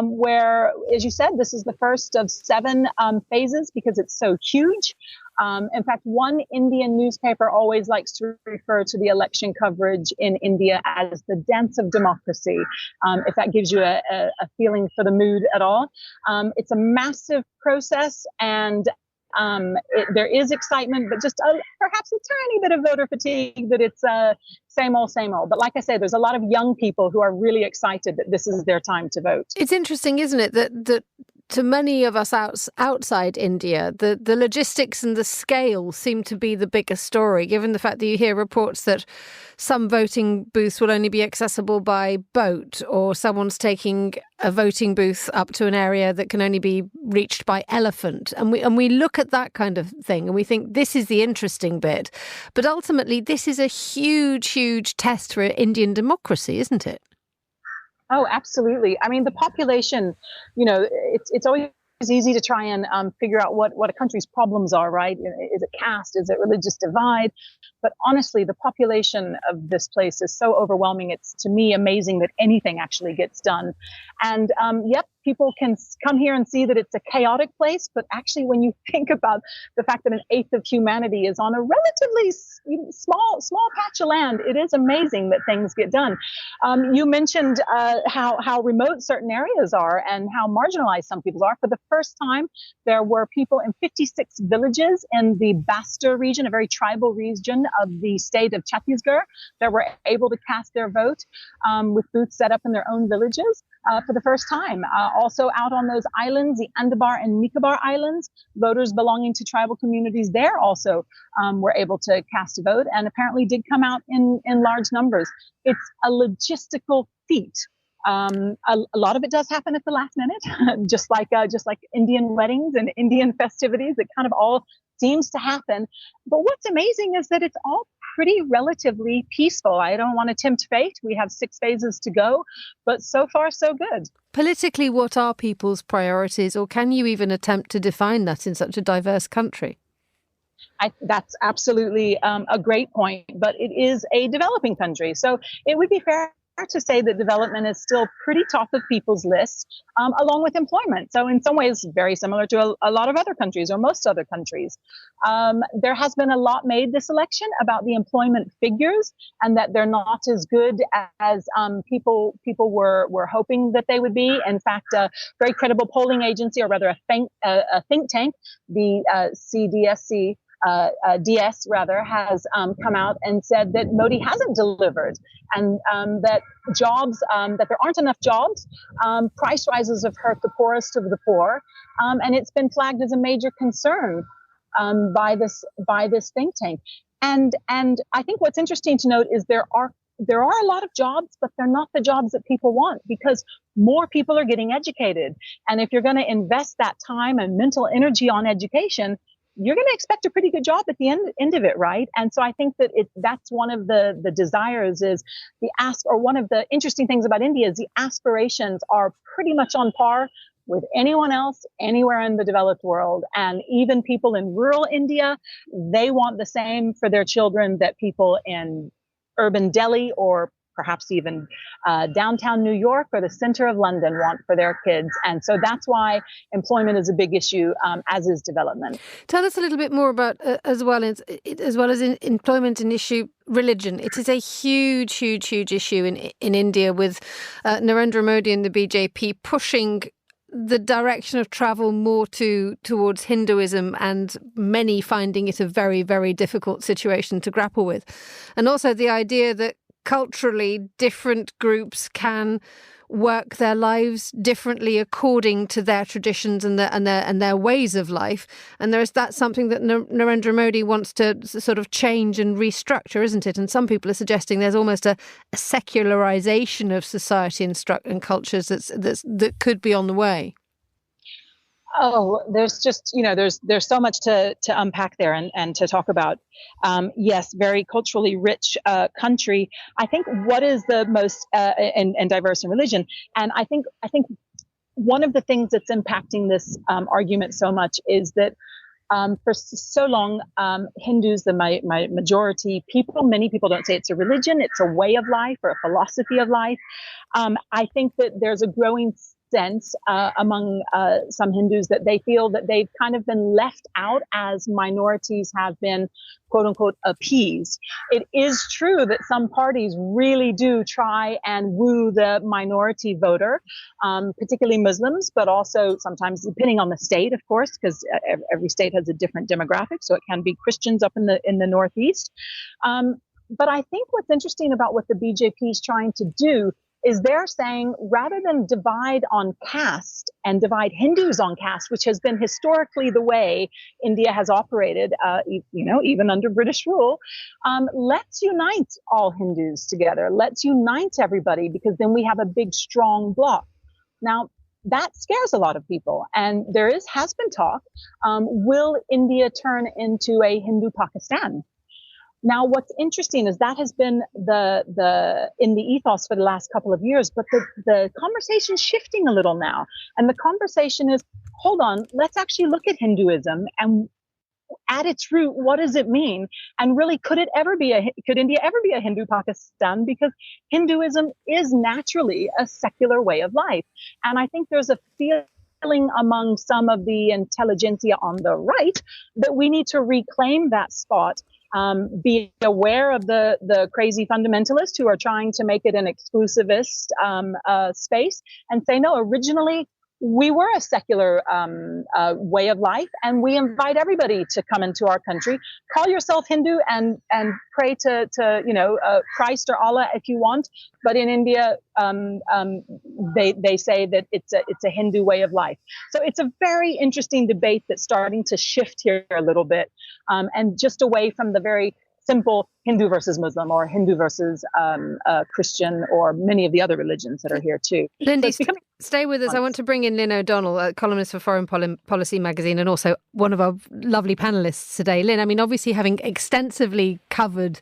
where, as you said, this is the first of 7 phases because it's so huge. In fact, one Indian newspaper always likes to refer to the election coverage in India as the dance of democracy, if that gives you a feeling for the mood at all. It's a massive process, and there is excitement, but just perhaps a tiny bit of voter fatigue that it's same old, same old. But like I say, there's a lot of young people who are really excited that this is their time to vote. It's interesting, isn't it, that to many of us outside India, the logistics and the scale seem to be the bigger story, given the fact that you hear reports that some voting booths will only be accessible by boat, or someone's taking a voting booth up to an area that can only be reached by elephant. And we look at that kind of thing and we think this is the interesting bit. But ultimately, this is a huge, huge test for Indian democracy, isn't it? Oh, absolutely. I mean, the population, it's always easy to try and figure out what a country's problems are, right? Is it caste? Is it religious divide? But honestly, the population of this place is so overwhelming. It's, to me, amazing that anything actually gets done. And yep, people can come here and see that it's a chaotic place. But actually, when you think about the fact that 1/8 of humanity is on a relatively small patch of land, it is amazing that things get done. You mentioned how remote certain areas are and how marginalized some people are. For the first time, there were people in 56 villages in the Bastar region, a very tribal region of the state of Chhattisgarh, that were able to cast their vote with booths set up in their own villages for the first time. Also out on those islands, the Andaman and Nicobar Islands, voters belonging to tribal communities there also were able to cast a vote, and apparently did come out in large numbers. It's a logistical feat. A lot of it does happen at the last minute, just like Indian weddings and Indian festivities. It kind of all seems to happen. But what's amazing is that it's all pretty relatively peaceful. I don't want to tempt fate. We have 6 phases to go, but so far so good. Politically, what are people's priorities, or can you even attempt to define that in such a diverse country? That's absolutely a great point, but it is a developing country. So it would be fair to say that development is still pretty top of people's lists, along with employment. So in some ways, very similar to a lot of other countries, or most other countries. There has been a lot made this election about the employment figures, and that they're not as good as people were hoping that they would be. In fact, a very credible polling agency, or rather a think tank, the CDSC, DS rather, has come out and said that Modi hasn't delivered, and that jobs, that there aren't enough jobs. Price rises have hurt the poorest of the poor, and it's been flagged as a major concern by this think tank. And I think what's interesting to note is there are a lot of jobs, but they're not the jobs that people want, because more people are getting educated. And if you're going to invest that time and mental energy on education, you're going to expect a pretty good job at the end of it, right? And so I think that that's one of the desires, is or one of the interesting things about India is the aspirations are pretty much on par with anyone else anywhere in the developed world. And even people in rural India, they want the same for their children that people in urban Delhi, or perhaps even downtown New York or the center of London, want for their kids. And so that's why employment is a big issue, as is development. Tell us a little bit more about, as well as employment, an issue, religion. It is a huge, huge, huge issue in India, with Narendra Modi and the BJP pushing the direction of travel more towards Hinduism, and many finding it a very, very difficult situation to grapple with. And also the idea that culturally different groups can work their lives differently according to their traditions and their ways of life. And that's something that Narendra Modi wants to sort of change and restructure, isn't it? And some people are suggesting there's almost a secularization of society and cultures that could be on the way. Oh, there's just, there's so much to unpack there and to talk about. Yes, very culturally rich country. I think what is the most and diverse in religion. And I think one of the things that's impacting this argument so much is that for so long, Hindus, the majority people, many people don't say it's a religion, it's a way of life or a philosophy of life. I think that there's a growing sense among some Hindus that they feel that they've kind of been left out as minorities have been, quote unquote, appeased. It is true that some parties really do try and woo the minority voter, particularly Muslims, but also sometimes depending on the state, of course, because every state has a different demographic. So it can be Christians up in the Northeast. But I think what's interesting about what the BJP is trying to do is they're saying rather than divide on caste and divide Hindus on caste, which has been historically the way India has operated, even under British rule, let's unite all Hindus together. Let's unite everybody because then we have a big, strong bloc. Now, that scares a lot of people. And there has been talk, will India turn into a Hindu Pakistan? Now, what's interesting is that has been the in the ethos for the last couple of years, but the conversation's shifting a little now. And the conversation is, hold on, let's actually look at Hinduism and at its root, what does it mean? And really, could India ever be a Hindu Pakistan? Because Hinduism is naturally a secular way of life. And I think there's a feeling among some of the intelligentsia on the right that we need to reclaim that spot. Be aware of the crazy fundamentalists who are trying to make it an exclusivist space and say, no, originally we were a secular way of life and we invite everybody to come into our country. Call yourself Hindu and pray to Christ or Allah if you want. But in India, they say that it's a Hindu way of life. So it's a very interesting debate that's starting to shift here a little bit, and just away from the very simple Hindu versus Muslim or Hindu versus Christian or many of the other religions that are here too. Lyndee, stay with us. I want to bring in Lynne O'Donnell, a columnist for Foreign Policy magazine and also one of our lovely panellists today. Lynne, I mean, obviously having extensively covered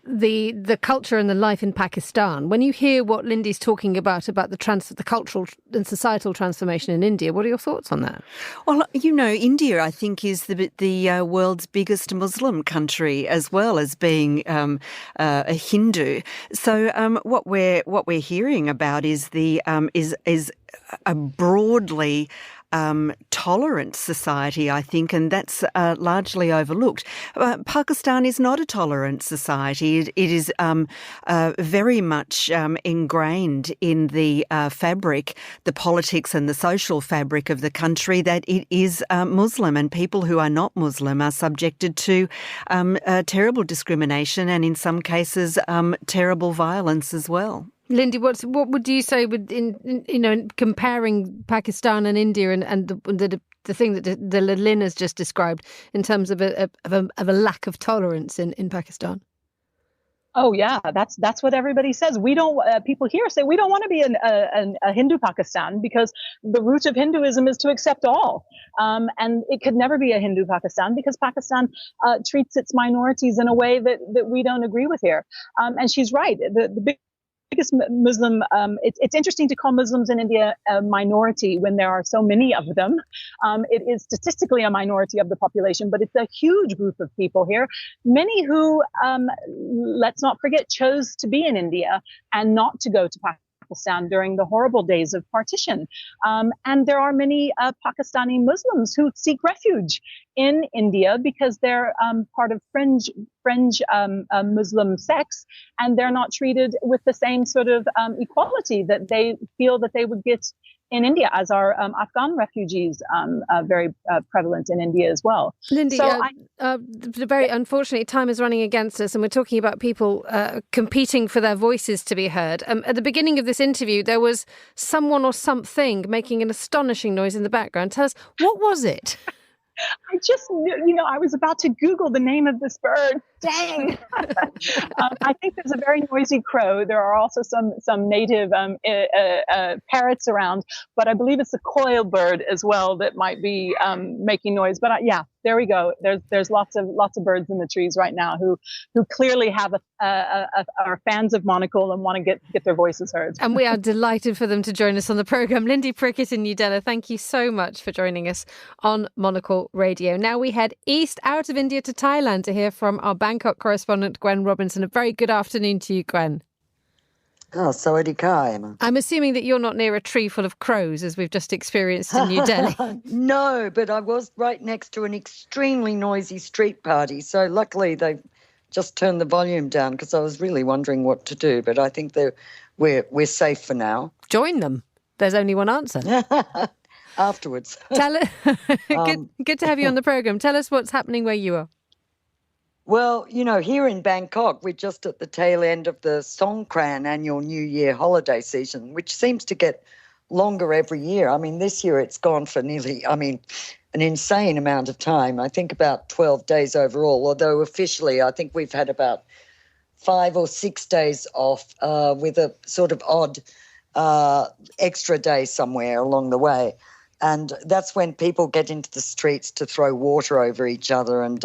the culture and the life in Pakistan, when you hear what Lindee's talking about the cultural and societal transformation in India, what are your thoughts on that? Well, India, I think, is the world's biggest Muslim country, as well as being a Hindu. So what we're hearing about is a broadly tolerant society, I think, and that's largely overlooked. Pakistan is not a tolerant society. It is very much ingrained in the fabric, the politics and the social fabric of the country, that it is Muslim, and people who are not Muslim are subjected to terrible discrimination and, in some cases, terrible violence as well. Lyndee, what would you say in comparing Pakistan and India and the thing that Lynne has just described in terms of a lack of tolerance in Pakistan? Oh yeah, that's what everybody says. We don't. People here say we don't want to be a Hindu Pakistan because the root of Hinduism is to accept all, and it could never be a Hindu Pakistan because Pakistan treats its minorities in a way that we don't agree with here. And she's right. The biggest Muslim, it's interesting to call Muslims in India a minority when there are so many of them. It is statistically a minority of the population, but it's a huge group of people here. Many who, let's not forget, chose to be in India and not to go to Pakistan during the horrible days of partition. And there are many Pakistani Muslims who seek refuge in India because they're part of fringe Muslim sects, and they're not treated with the same sort of equality that they feel that they would get in India, as are Afghan refugees very prevalent in India as well. Lyndee, so very unfortunately, time is running against us, and we're talking about people competing for their voices to be heard. At the beginning of this interview, there was someone or something making an astonishing noise in the background. Tell us, what was it? I just knew, I was about to Google the name of this bird. Dang. I think there's a very noisy crow. There are also some native parrots around, but I believe it's a coil bird as well that might be making noise. But yeah, there we go. There's lots of birds in the trees right now who clearly have are fans of Monocle and want to get their voices heard. And we are delighted for them to join us on the programme. Lyndee Prickitt in New Delhi, thank you so much for joining us on Monocle Radio. Now we head east out of India to Thailand to hear from our Bangkok correspondent, Gwen Robinson. A very good afternoon to you, Gwen. Oh, sawadee ka, Emma. I'm assuming that you're not near a tree full of crows, as we've just experienced in New Delhi. No, but I was right next to an extremely noisy street party. So luckily they've just turned the volume down because I was really wondering what to do. But I think we're safe for now. Join them. There's only one answer. Afterwards. Good to have you on the programme. Tell us what's happening where you are. Well, here in Bangkok, we're just at the tail end of the Songkran annual New Year holiday season, which seems to get longer every year. I mean, this year it's gone for nearly, an insane amount of time. I think about 12 days overall, although officially I think we've had about 5 or 6 days off with a sort of odd extra day somewhere along the way. And that's when people get into the streets to throw water over each other and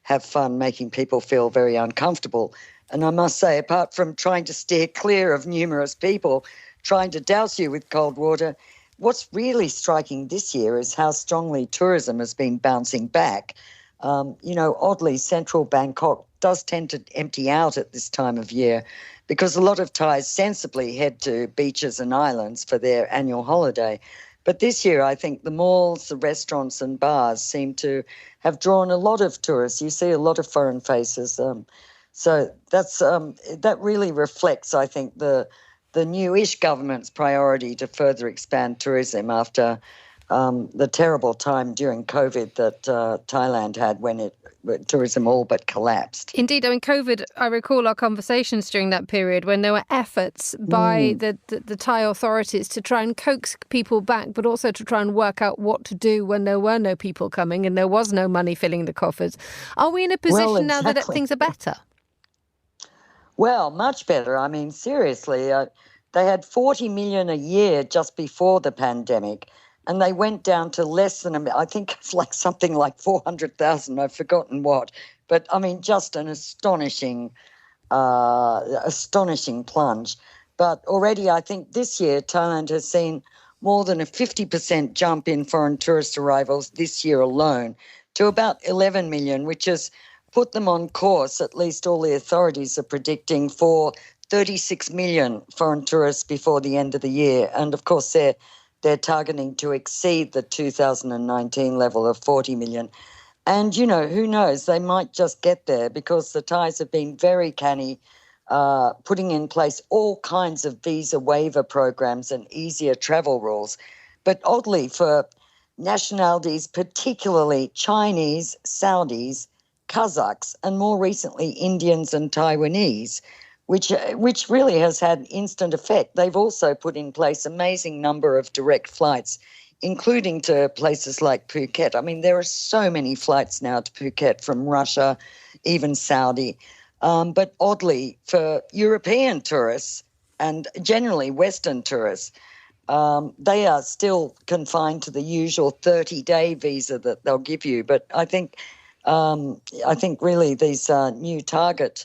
have fun, making people feel very uncomfortable. And I must say, apart from trying to steer clear of numerous people trying to douse you with cold water, what's really striking this year is how strongly tourism has been bouncing back. Oddly, central Bangkok does tend to empty out at this time of year because a lot of Thais sensibly head to beaches and islands for their annual holiday. But this year, I think the malls, the restaurants and bars seem to have drawn a lot of tourists. You see a lot of foreign faces. So that really reflects, I think, the newish government's priority to further expand tourism after the terrible time during COVID that Thailand had when tourism all but collapsed. Indeed. I mean, COVID, I recall our conversations during that period when there were efforts by the Thai authorities to try and coax people back, but also to try and work out what to do when there were no people coming and there was no money filling the coffers. Are we in a position now that things are better? Well, much better. I mean, seriously, they had 40 million a year just before the pandemic. And they went down to less than, I think it's like something like 400,000. I've forgotten what. But, I mean, just an astonishing plunge. But already I think this year Thailand has seen more than a 50% jump in foreign tourist arrivals this year alone to about 11 million, which has put them on course, at least all the authorities are predicting, for 36 million foreign tourists before the end of the year. And, of course, they're targeting to exceed the 2019 level of 40 million. And, who knows, they might just get there because the Thais have been very canny, putting in place all kinds of visa waiver programs and easier travel rules. But oddly, for nationalities, particularly Chinese, Saudis, Kazakhs, and more recently Indians and Taiwanese, which really has had instant effect. They've also put in place amazing number of direct flights, including to places like Phuket. I mean, there are so many flights now to Phuket from Russia, even Saudi. But oddly, for European tourists and generally Western tourists, they are still confined to the usual 30-day visa that they'll give you. But I think really these new target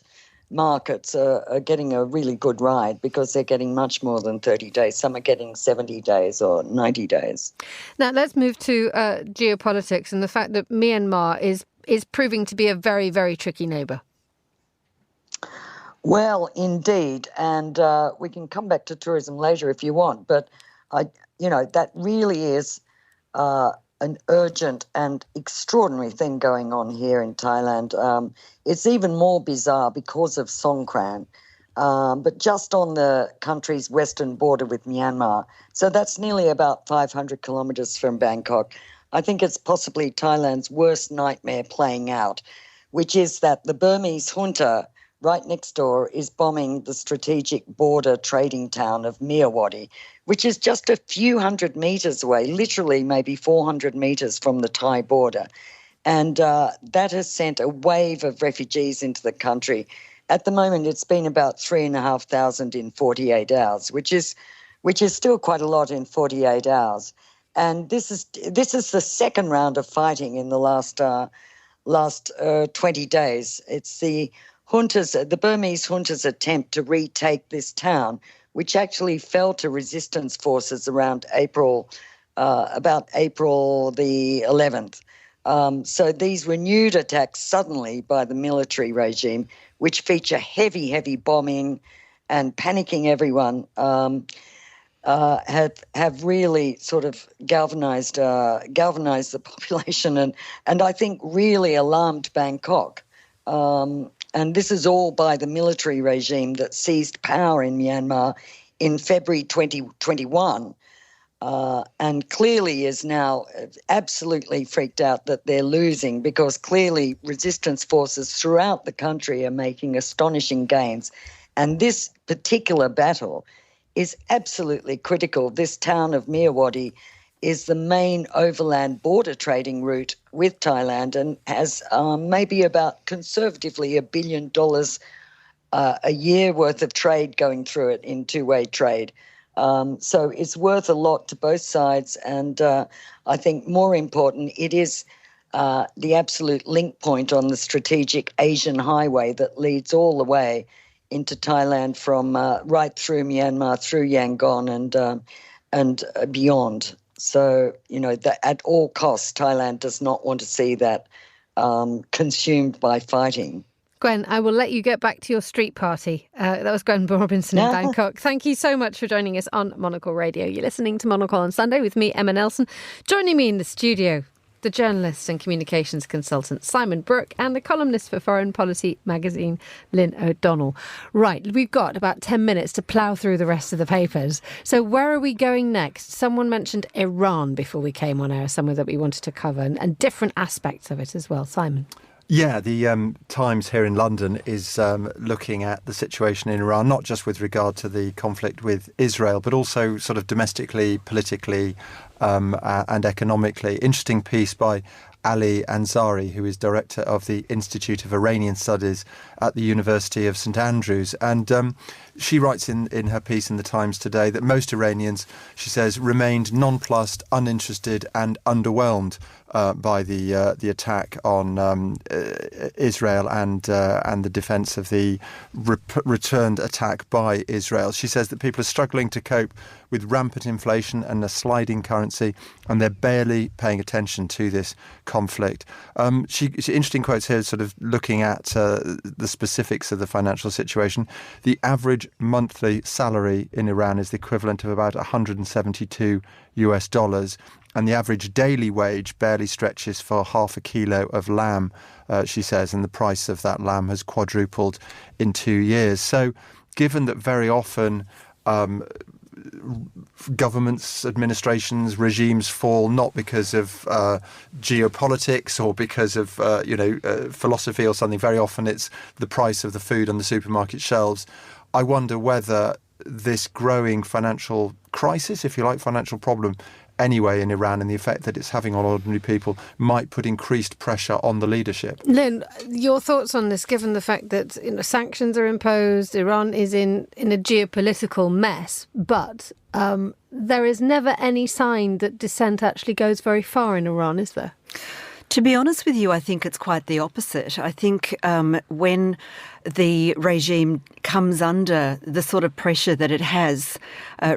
markets are getting a really good ride because they're getting much more than 30 days. Some are getting 70 days or 90 days. Now, let's move to geopolitics and the fact that Myanmar is proving to be a very, very tricky neighbour. Well, indeed. And we can come back to tourism later if you want. But, that really is an urgent and extraordinary thing going on here in Thailand. It's even more bizarre because of Songkran, but just on the country's western border with Myanmar. So that's nearly about 500 kilometres from Bangkok. I think it's possibly Thailand's worst nightmare playing out, which is that the Burmese junta right next door is bombing the strategic border trading town of Mirawaddy, which is just a few hundred metres away, literally maybe 400 metres from the Thai border. And that has sent a wave of refugees into the country. At the moment, it's been about 3,500 in 48 hours, which is still quite a lot in 48 hours. And this is the second round of fighting in the last 20 days. It's the Burmese junta's attempt to retake this town, which actually fell to resistance forces around about April the 11th. So these renewed attacks suddenly by the military regime, which feature heavy bombing and panicking everyone, have really sort of galvanised the population and I think really alarmed Bangkok. And this is all by the military regime that seized power in Myanmar in February 2021 and clearly is now absolutely freaked out that they're losing, because clearly resistance forces throughout the country are making astonishing gains. And this particular battle is absolutely critical. This town of Mirawaddy is the main overland border trading route with Thailand and has maybe about conservatively $1 billion a year worth of trade going through it in two-way trade. So it's worth a lot to both sides, and I think more important, it is the absolute link point on the strategic Asian highway that leads all the way into Thailand from right through Myanmar, through Yangon and beyond. So, that at all costs, Thailand does not want to see that consumed by fighting. Gwen, I will let you get back to your street party. That was Gwen Robinson in Bangkok. Thank you so much for joining us on Monocle Radio. You're listening to Monocle on Sunday with me, Emma Nelson. Joining me in the studio, the journalist and communications consultant Simon Brooke, and the columnist for Foreign Policy magazine, Lynne O'Donnell. Right, we've got about 10 minutes to plough through the rest of the papers. So where are we going next? Someone mentioned Iran before we came on air, somewhere that we wanted to cover, and different aspects of it as well. Simon? Yeah, the Times here in London is looking at the situation in Iran, not just with regard to the conflict with Israel, but also sort of domestically, politically and economically. Interesting piece by Ali Ansari, who is director of the Institute of Iranian Studies at the University of St Andrews. And she writes in her piece in the Times today that most Iranians, she says, remained nonplussed, uninterested and underwhelmed by the attack on Israel and the defence of the returned attack by Israel. She says that people are struggling to cope with rampant inflation and a sliding currency, and they're barely paying attention to this conflict. She interesting quotes here, sort of looking at the specifics of the financial situation. The average monthly salary in Iran is the equivalent of about $172 US, and the average daily wage barely stretches for half a kilo of lamb, she says, and the price of that lamb has quadrupled in 2 years. So given that very often governments, administrations, regimes fall not because of geopolitics or because of philosophy or something, very often it's the price of the food on the supermarket shelves. I wonder whether this growing financial crisis, if you like, financial problem anyway in Iran, and the effect that it's having on ordinary people might put increased pressure on the leadership. Lynn, your thoughts on this, given the fact that sanctions are imposed, Iran is in a geopolitical mess, but there is never any sign that dissent actually goes very far in Iran, is there? To be honest with you, I think it's quite the opposite. I think when the regime comes under the sort of pressure that it has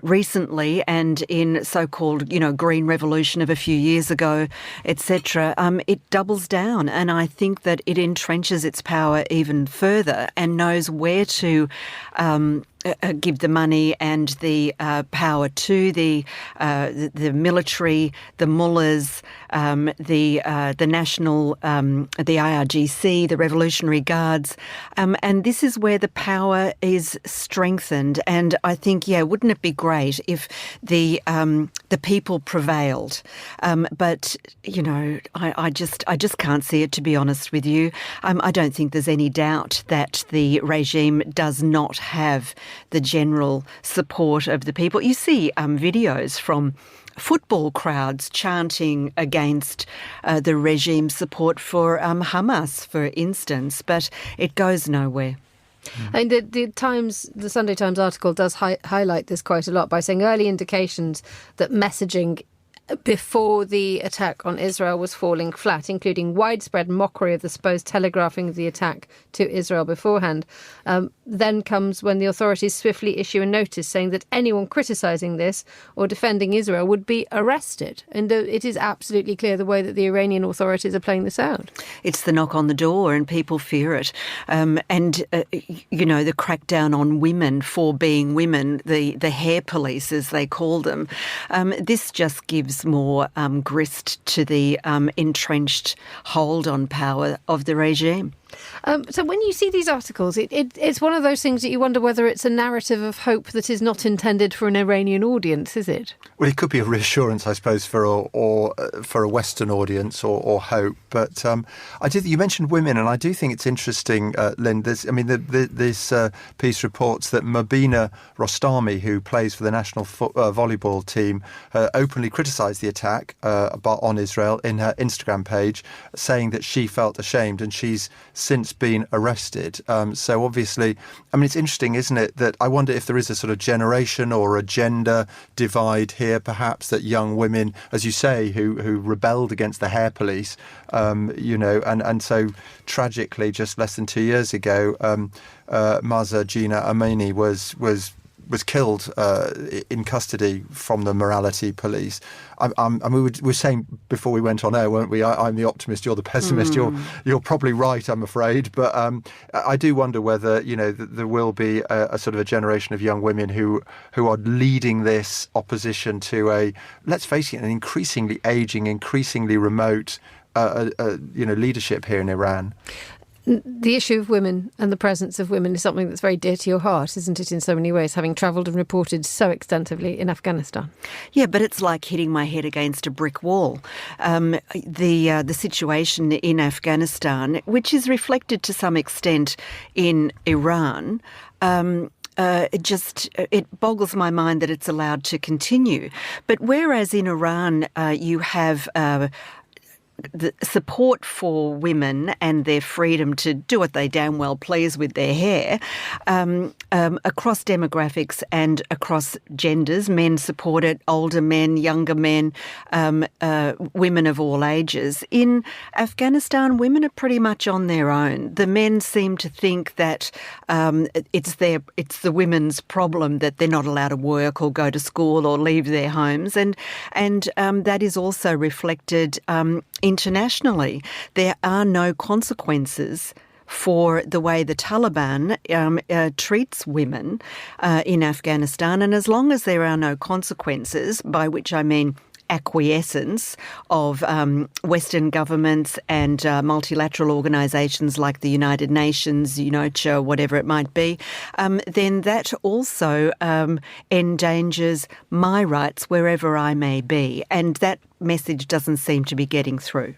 recently and in so-called, green revolution of a few years ago, etc., it doubles down. And I think that it entrenches its power even further and knows where to give the money and the power to the military, the mullahs, the national, the IRGC, the Revolutionary Guards, and this is where the power is strengthened. And I think, wouldn't it be great if the people prevailed? But I just can't see it, to be honest with you. I don't think there's any doubt that the regime does not have the general support of the people. You see videos from football crowds chanting against the regime's support for Hamas, for instance, but it goes nowhere. And the Sunday Times article does highlight this quite a lot by saying early indications that messaging before the attack on Israel was falling flat, including widespread mockery of the supposed telegraphing of the attack to Israel beforehand, then comes when the authorities swiftly issue a notice saying that anyone criticising this or defending Israel would be arrested. And it is absolutely clear the way that the Iranian authorities are playing this out. It's the knock on the door and people fear it. The crackdown on women for being women, the hair police, as they call them, this just gives more grist to the entrenched hold on power of the regime. So when you see these articles, it's one of those things that you wonder whether it's a narrative of hope that is not intended for an Iranian audience, is it? Well, it could be a reassurance, I suppose, for a Western audience or hope. But you mentioned women, and I do think it's interesting, Lynn. This piece reports that Marbella Rostami, who plays for the national volleyball team, openly criticised the attack on Israel in her Instagram page, saying that she felt ashamed, and she's since been arrested. So obviously, it's interesting, isn't it, that I wonder if there is a sort of generation or a gender divide here, perhaps, that young women, as you say, who rebelled against the hair police, and so tragically, just less than 2 years ago, Mahsa Jina Amini was killed in custody from the morality police. We were saying before we went on air, weren't we? I'm the optimist, you're the pessimist. You're probably right, I'm afraid. But I do wonder whether there will be a sort of a generation of young women who are leading this opposition to a, let's face it, an increasingly ageing, increasingly remote leadership here in Iran. The issue of women and the presence of women is something that's very dear to your heart, isn't it, in so many ways, having travelled and reported so extensively in Afghanistan? Yeah, but it's like hitting my head against a brick wall. The situation in Afghanistan, which is reflected to some extent in Iran, it boggles my mind that it's allowed to continue. But whereas in Iran you have the support for women and their freedom to do what they damn well please with their hair, across demographics and across genders, men support it, older men, younger men, women of all ages. In Afghanistan, women are pretty much on their own. The men seem to think that it's the women's problem that they're not allowed to work or go to school or leave their homes, and that is also reflected internationally. There are no consequences for the way the Taliban treats women in Afghanistan. And as long as there are no consequences, by which I mean acquiescence of Western governments and multilateral organisations like the United Nations, UNOCHA, whatever it might be, then that also endangers my rights wherever I may be. And that message doesn't seem to be getting through.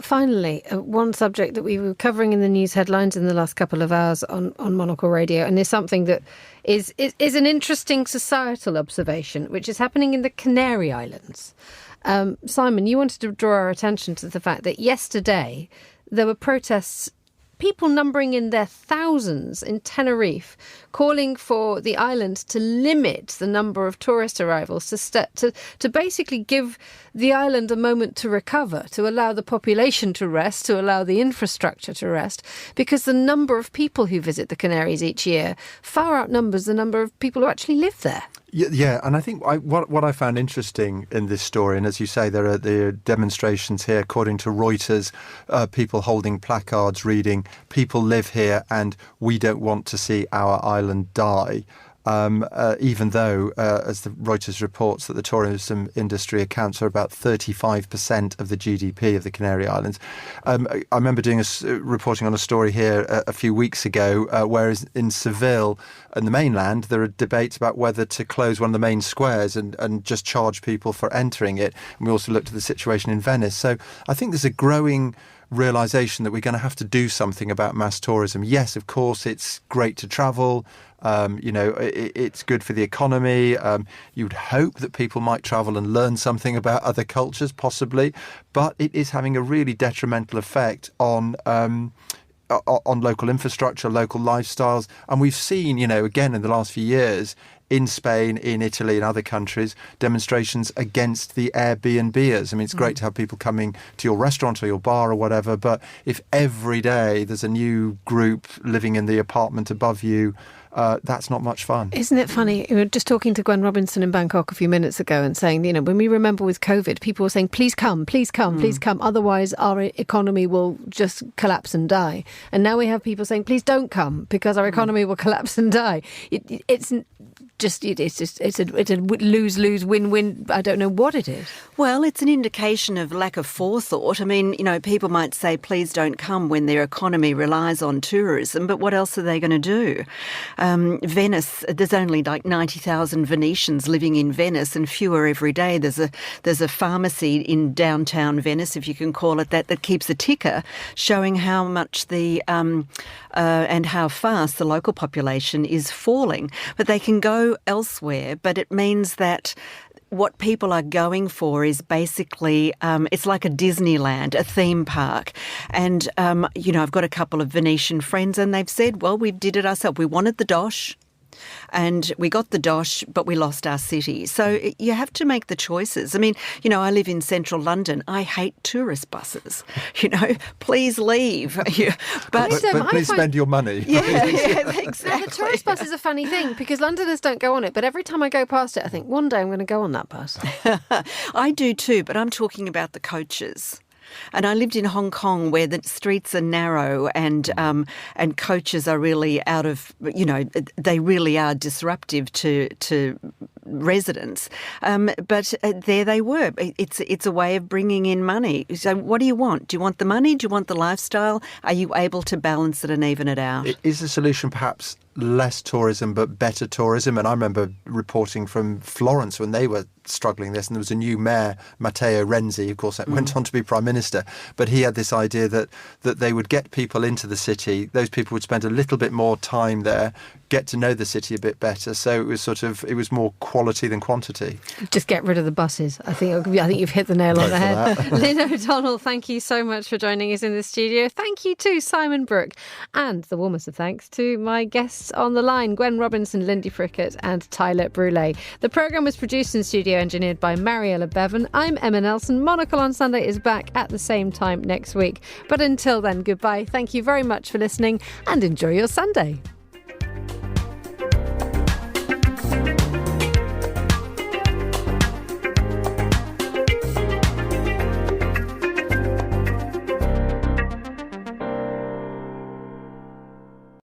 Finally, one subject that we were covering in the news headlines in the last couple of hours on Monocle Radio, and is something that is an interesting societal observation, which is happening in the Canary Islands. Simon, you wanted to draw our attention to the fact that yesterday there were protests, people numbering in their thousands in Tenerife, calling for the island to limit the number of tourist arrivals, to basically give the island a moment to recover, to allow the population to rest, to allow the infrastructure to rest, because the number of people who visit the Canaries each year far outnumbers the number of people who actually live there. Yeah, and I think what I found interesting in this story, and as you say, there are demonstrations here, according to Reuters, people holding placards reading, "People live here and we don't want to see our island die." Even though, as the Reuters reports, that the tourism industry accounts for about 35% of the GDP of the Canary Islands. I remember reporting on a story here a few weeks ago, whereas in Seville and the mainland, there are debates about whether to close one of the main squares and just charge people for entering it. And we also looked at the situation in Venice. So I think there's a growing realisation that we're going to have to do something about mass tourism. Yes, of course, it's great to travel. It's good for the economy. You'd hope that people might travel and learn something about other cultures, possibly, but it is having a really detrimental effect on local infrastructure, local lifestyles. And we've seen, again, in the last few years, in Spain, in Italy, and other countries, demonstrations against the Airbnbers. I mean, it's great to have people coming to your restaurant or your bar or whatever, but if every day there's a new group living in the apartment above you, that's not much fun. Isn't it funny? We were just talking to Gwen Robinson in Bangkok a few minutes ago and saying, when we remember with COVID, people were saying, please come, please come, please come. Otherwise, our economy will just collapse and die. And now we have people saying, please don't come because our economy will collapse and die. It's a lose-lose, win-win. I don't know what it is. Well, it's an indication of lack of forethought. I mean, people might say, please don't come when their economy relies on tourism, but what else are they going to do? Venice, there's only like 90,000 Venetians living in Venice and fewer every day. There's a pharmacy in downtown Venice, if you can call it that keeps a ticker showing how much and how fast the local population is falling. But they can go elsewhere, but it means that what people are going for is basically, it's like a Disneyland, a theme park. And, I've got a couple of Venetian friends and they've said, well, we did it ourselves. We wanted the dosh and we got the dosh, but we lost our city. So you have to make the choices. I mean, I live in central London. I hate tourist buses. Please leave. But please spend your money. Yeah, exactly. Now, the tourist bus is a funny thing because Londoners don't go on it. But every time I go past it, I think one day I'm going to go on that bus. I do too, but I'm talking about the coaches. And I lived in Hong Kong where the streets are narrow and coaches are really out of, they really are disruptive to residents. But there they were. It's a way of bringing in money. So what do you want? Do you want the money? Do you want the lifestyle? Are you able to balance it and even it out? Is the solution perhaps less tourism but better tourism? And I remember reporting from Florence when they were struggling this, and there was a new mayor, Matteo Renzi, of course, that went on to be prime minister, but he had this idea that they would get people into the city. Those people would spend a little bit more time there, get to know the city a bit better. So it was more quality than quantity. Just get rid of the buses. I think you've hit the nail on the head. Lynne O'Donnell, thank you so much for joining us in the studio. Thank you to Simon Brooke, and the warmest of thanks to my guests on the line, Gwen Robinson, Lyndee Prickitt and Tyler Brûlé. The programme was produced in studio, engineered by Mariella Bevan. I'm Emma Nelson. Monocle on Sunday is back at the same time next week. But until then, goodbye. Thank you very much for listening and enjoy your Sunday.